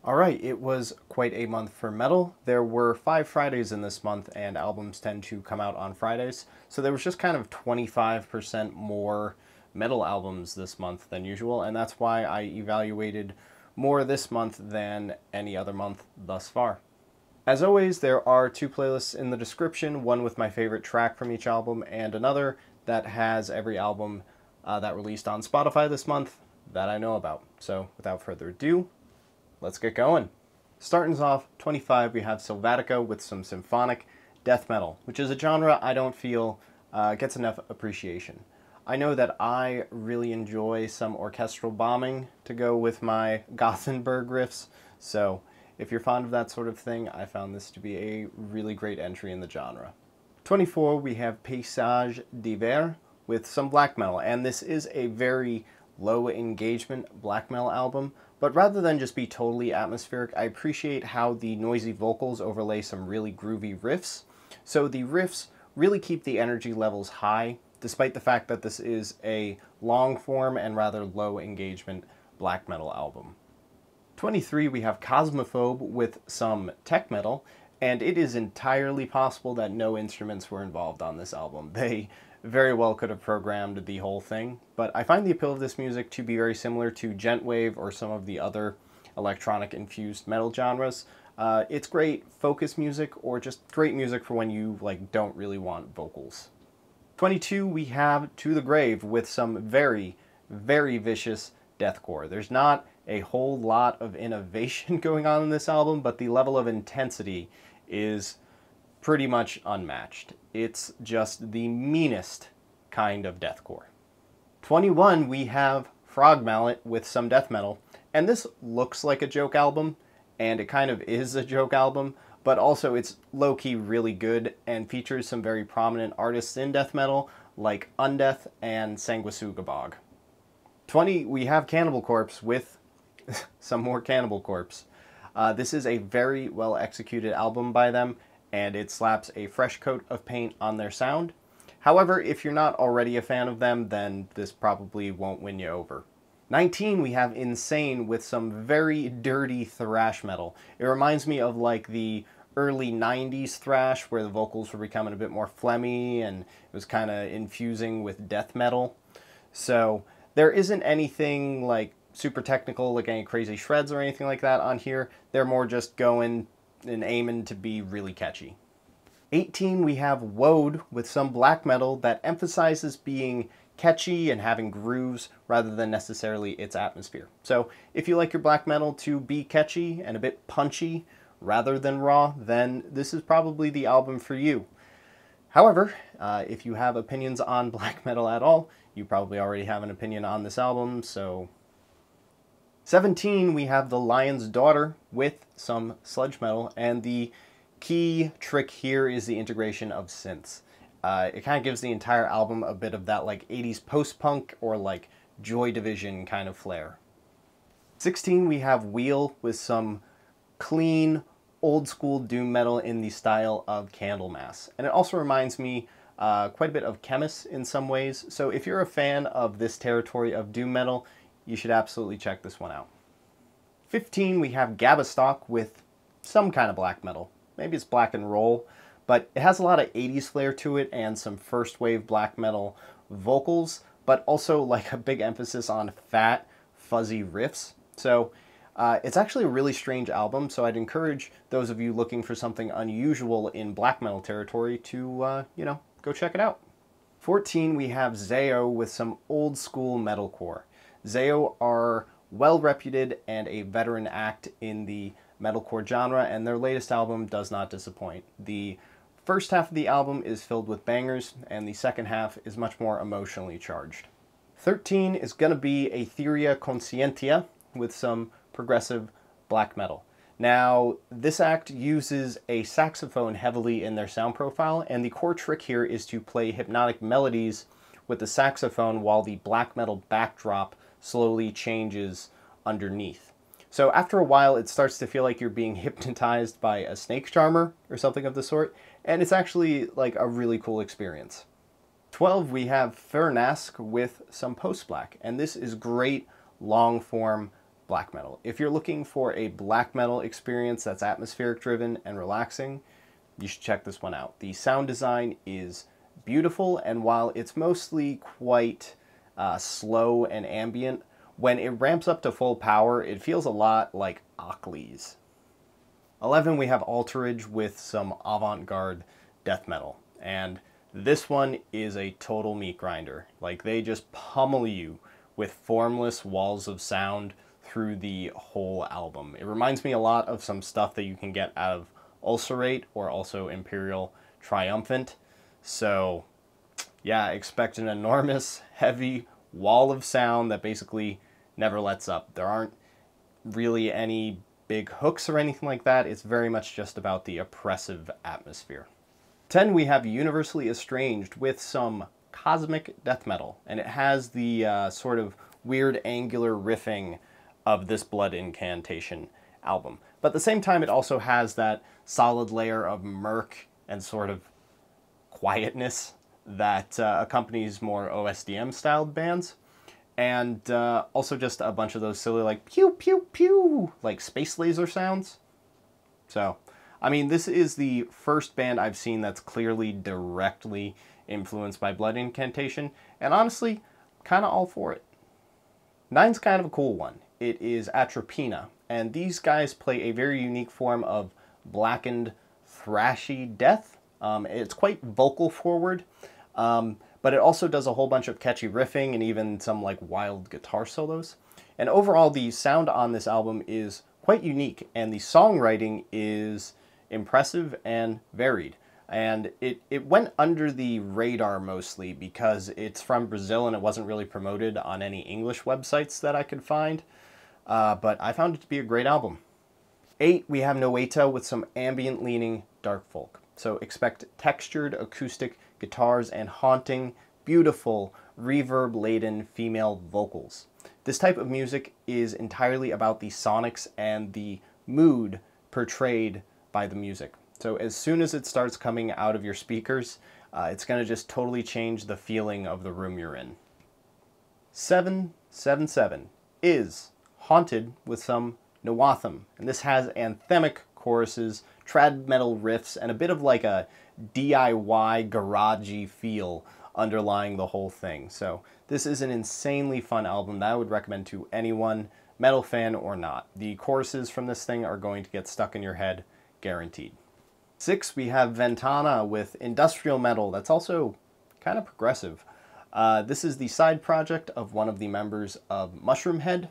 Alright, it was quite a month for metal. There were 5 Fridays in this month, and albums tend to come out on Fridays, so there was just kind of 25% more metal albums this month than usual, and that's why I evaluated more this month than any other month thus far. As always, there are 2 playlists in the description, one with my favorite track from each album, and another that has every album that released on Spotify this month that I know about. So, without further ado, let's get going. Starting us off, 25, we have Sylvatico with some symphonic death metal, which is a genre I don't feel gets enough appreciation. I know that I really enjoy some orchestral bombing to go with my Gothenburg riffs, so if you're fond of that sort of thing, I found this to be a really great entry in the genre. 24, we have Paysage D'Hiver with some black metal, and this is a very low engagement black metal album, but rather than just be totally atmospheric, I appreciate how the noisy vocals overlay some really groovy riffs. So the riffs really keep the energy levels high, despite the fact that this is a long form and rather low engagement black metal album. 23, we have Cosmophobe with some tech metal, and it is entirely possible that no instruments were involved on this album. They very well could have programmed the whole thing, but I find the appeal of this music to be very similar to djentwave or some of the other electronic-infused metal genres. It's great focus music, or just great music for when you don't really want vocals. 22, we have To the Grave with some very, very vicious deathcore. There's not a whole lot of innovation going on in this album, but the level of intensity is pretty much unmatched. It's just the meanest kind of deathcore. 21, we have Frog Mallet with some death metal, and this looks like a joke album, and it kind of is a joke album, but also it's low-key really good and features some very prominent artists in death metal like Undeath and Sanguisugabog. 20, we have Cannibal Corpse with some more Cannibal Corpse. This is a very well executed album by them, and it slaps a fresh coat of paint on their sound. However, if you're not already a fan of them, then this probably won't win you over. 19, we have Insane with some very dirty thrash metal. It reminds me of like the early 90s thrash where the vocals were becoming a bit more phlegmy and it was kind of infusing with death metal. So there isn't anything like super technical, like any crazy shreds or anything like that on here. They're more just going and aiming to be really catchy. 18, we have Woad with some black metal that emphasizes being catchy and having grooves rather than necessarily its atmosphere. So if you like your black metal to be catchy and a bit punchy rather than raw, then this is probably the album for you. However, if you have opinions on black metal at all, you probably already have an opinion on this album, so... 17, we have The Lion's Daughter with some sludge metal, and the key trick here is the integration of synths. It kind of gives the entire album a bit of that like 80s post-punk or like Joy Division kind of flair. 16, we have Wheel with some clean, old-school doom metal in the style of Candlemass. And it also reminds me quite a bit of Chemist in some ways, so if you're a fan of this territory of doom metal, you should absolutely check this one out. 15, we have Gabestok with some kind of black metal. Maybe it's black and roll, but it has a lot of 80s flair to it and some first wave black metal vocals, but also like a big emphasis on fat, fuzzy riffs. So it's actually a really strange album, so I'd encourage those of you looking for something unusual in black metal territory to, go check it out. 14, we have Zao with some old school metalcore. Zao are well-reputed and a veteran act in the metalcore genre, and their latest album does not disappoint. The first half of the album is filled with bangers, and the second half is much more emotionally charged. 13 is going to be Ætheria Conscientia with some progressive black metal. Now, this act uses a saxophone heavily in their sound profile, and the core trick here is to play hypnotic melodies with the saxophone while the black metal backdrop slowly changes underneath. So after a while, it starts to feel like you're being hypnotized by a snake charmer or something of the sort, and it's actually like a really cool experience. 12, we have Fyrnask with some post-black, and this is great long-form black metal. If you're looking for a black metal experience that's atmospheric driven and relaxing, you should check this one out. The sound design is beautiful, and while it's mostly quite slow and ambient, when it ramps up to full power, it feels a lot like Achilles. 11, we have Altarage with some avant-garde death metal, and this one is a total meat grinder. Like, they just pummel you with formless walls of sound through the whole album. It reminds me a lot of some stuff that you can get out of Ulcerate or also Imperial Triumphant. So yeah, expect an enormous, heavy wall of sound that basically never lets up. There aren't really any big hooks or anything like that. It's very much just about the oppressive atmosphere. 10, we have Universally Estranged with some cosmic death metal, and it has the sort of weird angular riffing of this Blood Incantation album. But at the same time, it also has that solid layer of murk and sort of quietness that accompanies more OSDM styled bands. And also just a bunch of those silly like pew pew pew like space laser sounds. So, I mean, this is the first band I've seen that's clearly directly influenced by Blood Incantation, and honestly, kind of all for it. 9's kind of a cool one. It is Atropina, and these guys play a very unique form of blackened, thrashy death. It's quite vocal forward, but it also does a whole bunch of catchy riffing and even some like wild guitar solos. And overall, the sound on this album is quite unique, and the songwriting is impressive and varied. And it went under the radar mostly because it's from Brazil and it wasn't really promoted on any English websites that I could find. But I found it to be a great album. 8, we have NOêTA with some ambient-leaning dark folk. So expect textured acoustic guitars and haunting, beautiful, reverb-laden female vocals. This type of music is entirely about the sonics and the mood portrayed by the music. So as soon as it starts coming out of your speakers, it's going to just totally change the feeling of the room you're in. 777 is Haunted with some noeta, and this has anthemic choruses, trad metal riffs, and a bit of like a DIY garagey feel underlying the whole thing. So this is an insanely fun album that I would recommend to anyone, metal fan or not. The choruses from this thing are going to get stuck in your head, guaranteed. 6, we have Ventana with industrial metal that's also kind of progressive. This is the side project of one of the members of Mushroomhead,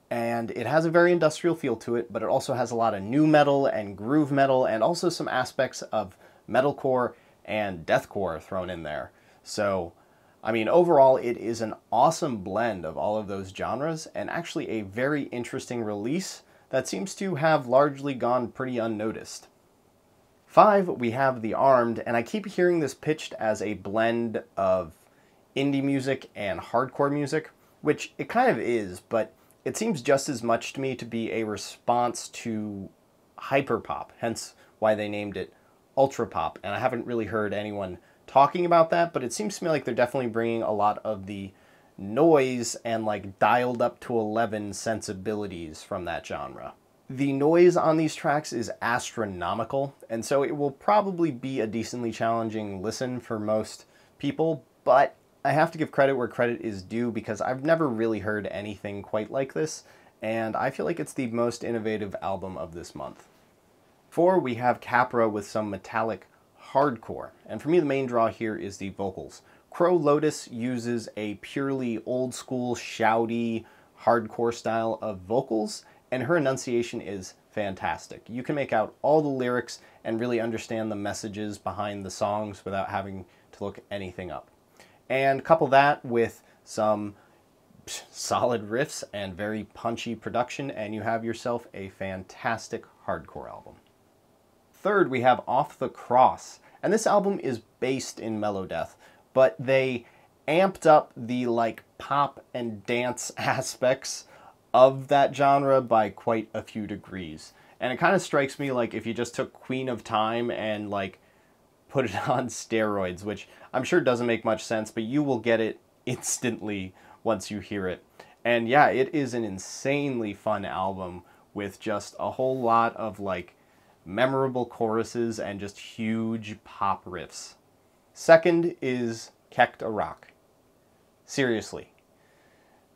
and it has a very industrial feel to it, but it also has a lot of nu metal and groove metal and also some aspects of metalcore and deathcore thrown in there. So, I mean, overall, it is an awesome blend of all of those genres and actually a very interesting release that seems to have largely gone pretty unnoticed. 5, we have The Armed, and I keep hearing this pitched as a blend of indie music and hardcore music, which it kind of is, but it seems just as much to me to be a response to hyperpop, hence why they named it ultrapop, and I haven't really heard anyone talking about that, but it seems to me like they're definitely bringing a lot of the noise and like dialed up to 11 sensibilities from that genre. The noise on these tracks is astronomical, and so it will probably be a decently challenging listen for most people, but I have to give credit where credit is due because I've never really heard anything quite like this, and I feel like it's the most innovative album of this month. 4, we have Capra with some metallic hardcore, and for me the main draw here is the vocals. Crow Lotus uses a purely old school, shouty, hardcore style of vocals, and her enunciation is fantastic. You can make out all the lyrics and really understand the messages behind the songs without having to look anything up. And couple that with some solid riffs and very punchy production, and you have yourself a fantastic hardcore album. 3rd, we have Off the Cross, and this album is based in melodeath, but they amped up the like pop and dance aspects of that genre by quite a few degrees. And it kind of strikes me like if you just took Queen of Time and like put it on steroids, which I'm sure doesn't make much sense, but you will get it instantly once you hear it. And yeah, it is an insanely fun album with just a whole lot of like memorable choruses and just huge pop riffs. Second is Këkht Aräkh. Seriously.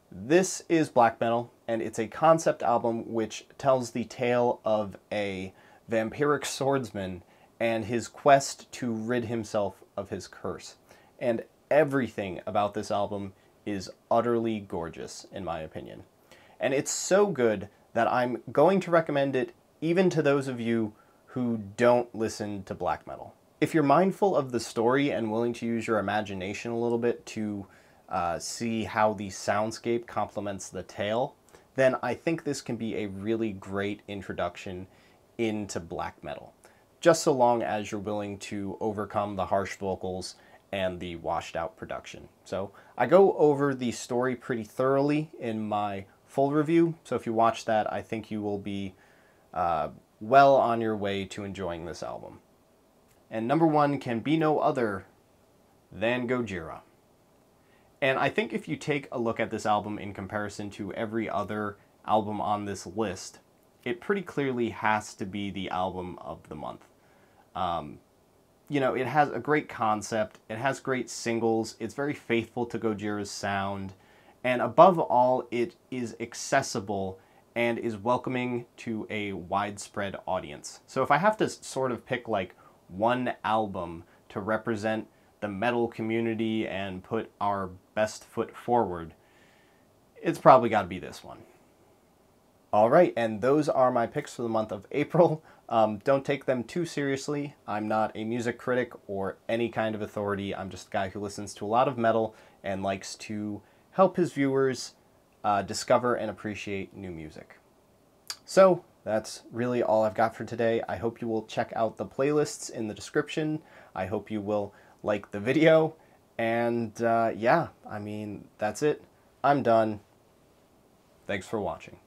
This is black metal, and it's a concept album which tells the tale of a vampiric swordsman and his quest to rid himself of his curse. And everything about this album is utterly gorgeous, in my opinion. And it's so good that I'm going to recommend it even to those of you who don't listen to black metal. If you're mindful of the story and willing to use your imagination a little bit to see how the soundscape complements the tale, then I think this can be a really great introduction into black metal. Just so long as you're willing to overcome the harsh vocals and the washed out production. So I go over the story pretty thoroughly in my full review, so if you watch that, I think you will be well on your way to enjoying this album. And number one can be no other than Gojira. And I think if you take a look at this album in comparison to every other album on this list, it pretty clearly has to be the album of the month. You know, it has a great concept, it has great singles, it's very faithful to Gojira's sound, and above all, it is accessible and is welcoming to a widespread audience. So if I have to sort of pick like one album to represent the metal community and put our best foot forward, it's probably got to be this one. All right, and those are my picks for the month of April. Don't take them too seriously. I'm not a music critic or any kind of authority. I'm just a guy who listens to a lot of metal and likes to help his viewers discover and appreciate new music. So that's really all I've got for today. I hope you will check out the playlists in the description. I hope you will like the video. And yeah, I mean, that's it. I'm done. Thanks for watching.